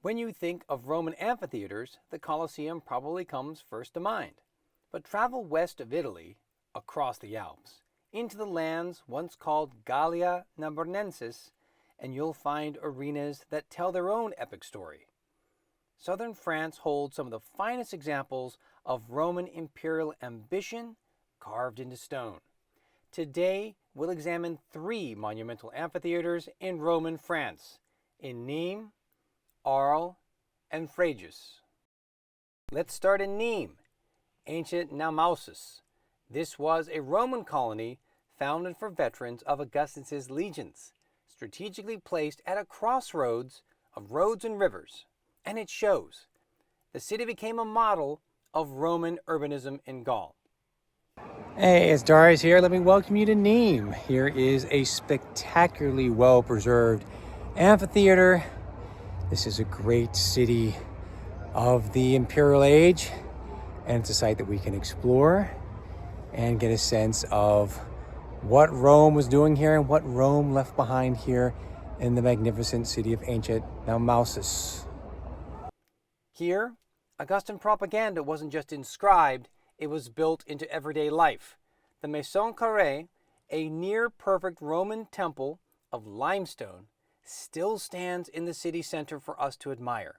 When you think of Roman amphitheaters, the Colosseum probably comes first to mind. But travel west of Italy, across the Alps, into the lands once called Gallia Narbonensis, and you'll find arenas that tell their own epic story. Southern France holds some of the finest examples of Roman imperial ambition carved into stone. Today, we'll examine 3 monumental amphitheaters in Roman France, in Nîmes, Arles, and Fréjus. Let's start in Nîmes, ancient Neim. This was a Roman colony founded for veterans of Augustus's legions, strategically placed at a crossroads of roads and rivers, and it shows. The city became a model of Roman urbanism in Gaul. Hey, it's Darius here. Let me welcome you to Nîmes. Here is a spectacularly well-preserved amphitheater. This is a great city of the imperial age, and it's a site that we can explore and get a sense of what Rome was doing here and what Rome left behind here in the magnificent city of ancient Neim. Here, Augustan propaganda wasn't just inscribed, it was built into everyday life. The Maison Carrée, a near-perfect Roman temple of limestone, still stands in the city center for us to admire.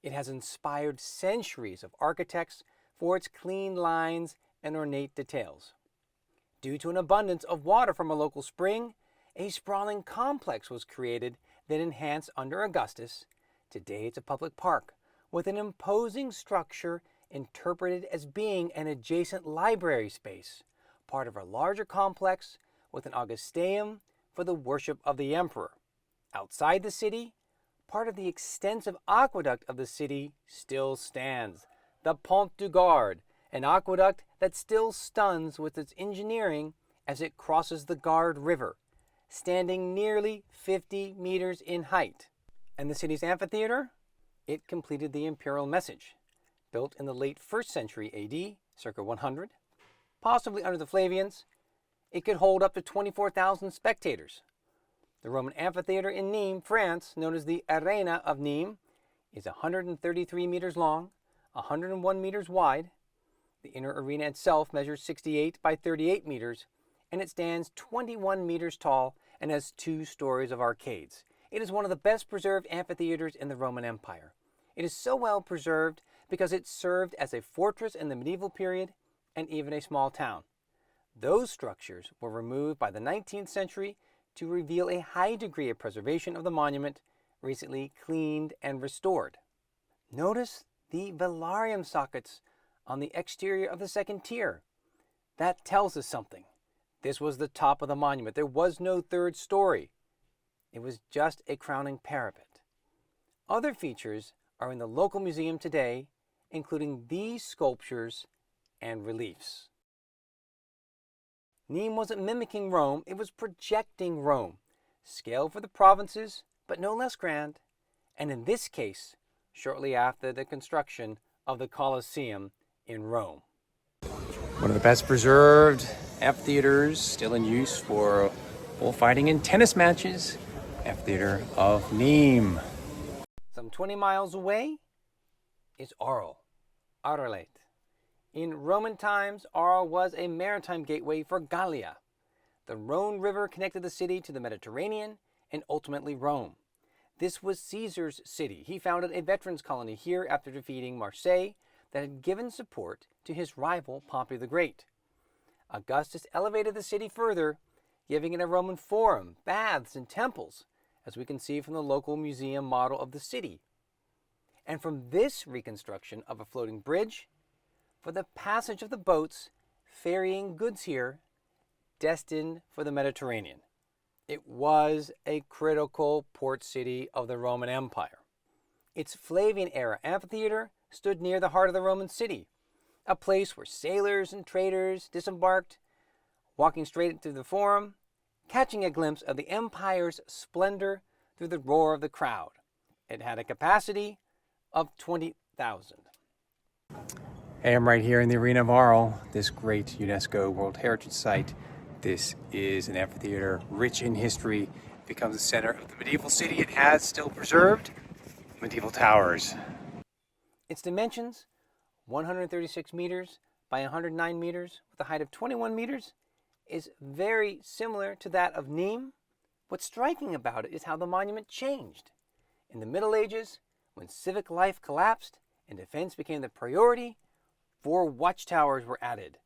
It has inspired centuries of architects for its clean lines and ornate details. Due to an abundance of water from a local spring, a sprawling complex was created that enhanced under Augustus. Today it's a public park with an imposing structure interpreted as being an adjacent library space, part of a larger complex with an Augusteum for the worship of the emperor. Outside the city, part of the extensive aqueduct of the city still stands, the Pont du Gard, an aqueduct that still stuns with its engineering as it crosses the Gard River, standing nearly 50 meters in height. And the city's amphitheater? It completed the imperial message. Built in the late 1st century AD, circa 100, possibly under the Flavians, it could hold up to 24,000 spectators. The Roman amphitheater in Nîmes, France, known as the Arena of Nîmes, is 133 meters long, 101 meters wide. The inner arena itself measures 68 by 38 meters, and it stands 21 meters tall and has 2 stories of arcades. It is one of the best preserved amphitheaters in the Roman Empire. It is so well preserved because it served as a fortress in the medieval period and even a small town. Those structures were removed by the 19th century to reveal a high degree of preservation of the monument, recently cleaned and restored. Notice the velarium sockets on the exterior of the second tier. That tells us something. This was the top of the monument. There was no 3rd story. It was just a crowning parapet. Other features are in the local museum today, including these sculptures and reliefs. Nîmes wasn't mimicking Rome, it was projecting Rome. Scale for the provinces, but no less grand. And in this case, shortly after the construction of the Colosseum in Rome. One of the best preserved amphitheaters still in use for bullfighting and tennis matches, amphitheater of Nîmes. Some 20 miles away is Arles. In Roman times, Arles was a maritime gateway for Gallia. The Rhone River connected the city to the Mediterranean and ultimately Rome. This was Caesar's city. He founded a veterans colony here after defeating Marseille that had given support to his rival Pompey the Great. Augustus elevated the city further, giving it a Roman forum, baths, and temples, as we can see from the local museum model of the city. And from this reconstruction of a floating bridge, for the passage of the boats ferrying goods here, destined for the Mediterranean. It was a critical port city of the Roman Empire. Its Flavian-era amphitheater stood near the heart of the Roman city, a place where sailors and traders disembarked, walking straight through the forum, catching a glimpse of the empire's splendor through the roar of the crowd. It had a capacity of 20,000. Hey, I'm right here in the Arena of Arles, this great UNESCO World Heritage Site. This is an amphitheater rich in history. It becomes the center of the medieval city it has still preserved. medieval towers. Its dimensions, 136 meters by 109 meters with a height of 21 meters, is very similar to that of Nîmes. What's striking about it is how the monument changed. In the Middle Ages, when civic life collapsed and defense became the priority, 4 watchtowers were added.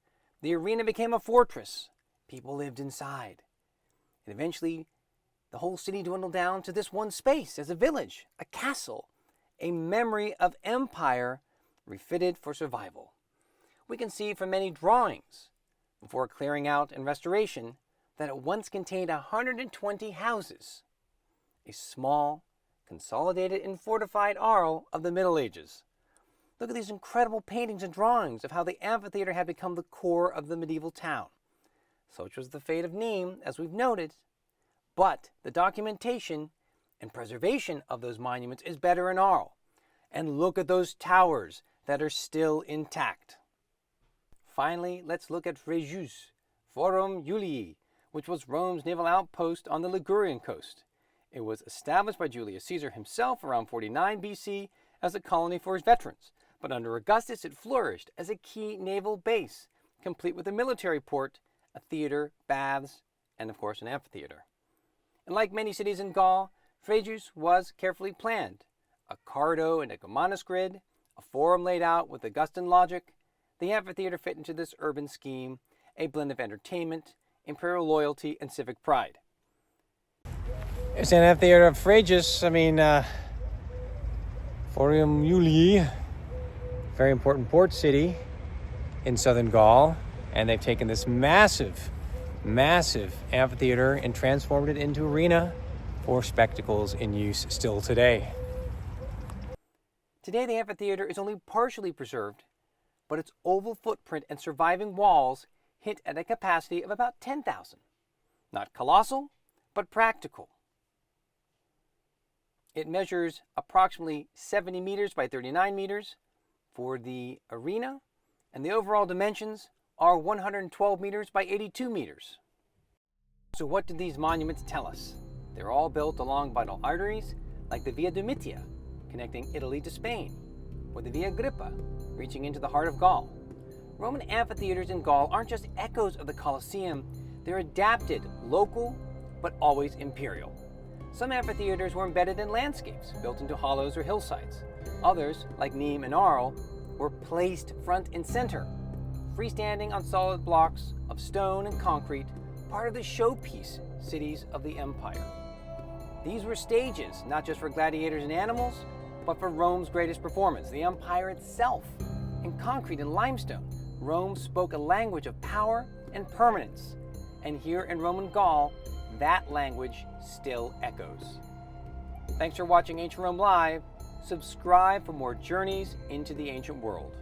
The arena became a fortress. People lived inside. And eventually, the whole city dwindled down to this one space as a village, a castle, a memory of empire refitted for survival. We can see from many drawings, before clearing out and restoration, that it once contained 120 houses, a small, consolidated and fortified Arles of the Middle Ages. Look at these incredible paintings and drawings of how the amphitheater had become the core of the medieval town. Such was the fate of Nîmes, as we've noted, but the documentation and preservation of those monuments is better in Arles. And look at those towers that are still intact. Finally, let's look at Fréjus, Forum Julii, which was Rome's naval outpost on the Ligurian coast. It was established by Julius Caesar himself around 49 BC as a colony for his veterans, but under Augustus it flourished as a key naval base, complete with a military port, a theater, baths, and of course an amphitheater. And like many cities in Gaul, Fréjus was carefully planned. A cardo and a Romanized grid, a forum laid out with Augustan logic, the amphitheater fit into this urban scheme, a blend of entertainment, imperial loyalty, and civic pride. It's an amphitheater of Fréjus, Forum Julii, very important port city in southern Gaul, and they've taken this massive amphitheater and transformed it into arena for spectacles in use still today. Today, the amphitheater is only partially preserved, but its oval footprint and surviving walls hit at a capacity of about 10,000. Not colossal, but practical. It measures approximately 70 meters by 39 meters for the arena, and the overall dimensions are 112 meters by 82 meters. So what did these monuments tell us? They're all built along vital arteries, like the Via Domitia, connecting Italy to Spain, or the Via Agrippa, reaching into the heart of Gaul. Roman amphitheaters in Gaul aren't just echoes of the Colosseum, they're adapted, local, but always imperial. Some amphitheaters were embedded in landscapes, built into hollows or hillsides. Others, like Nîmes and Arles, were placed front and center, freestanding on solid blocks of stone and concrete, part of the showpiece cities of the empire. These were stages, not just for gladiators and animals, but for Rome's greatest performance, the empire itself. In concrete and limestone, Rome spoke a language of power and permanence. And here in Roman Gaul, that language still echoes. Thanks for watching Ancient Rome Live. Subscribe for more journeys into the ancient world.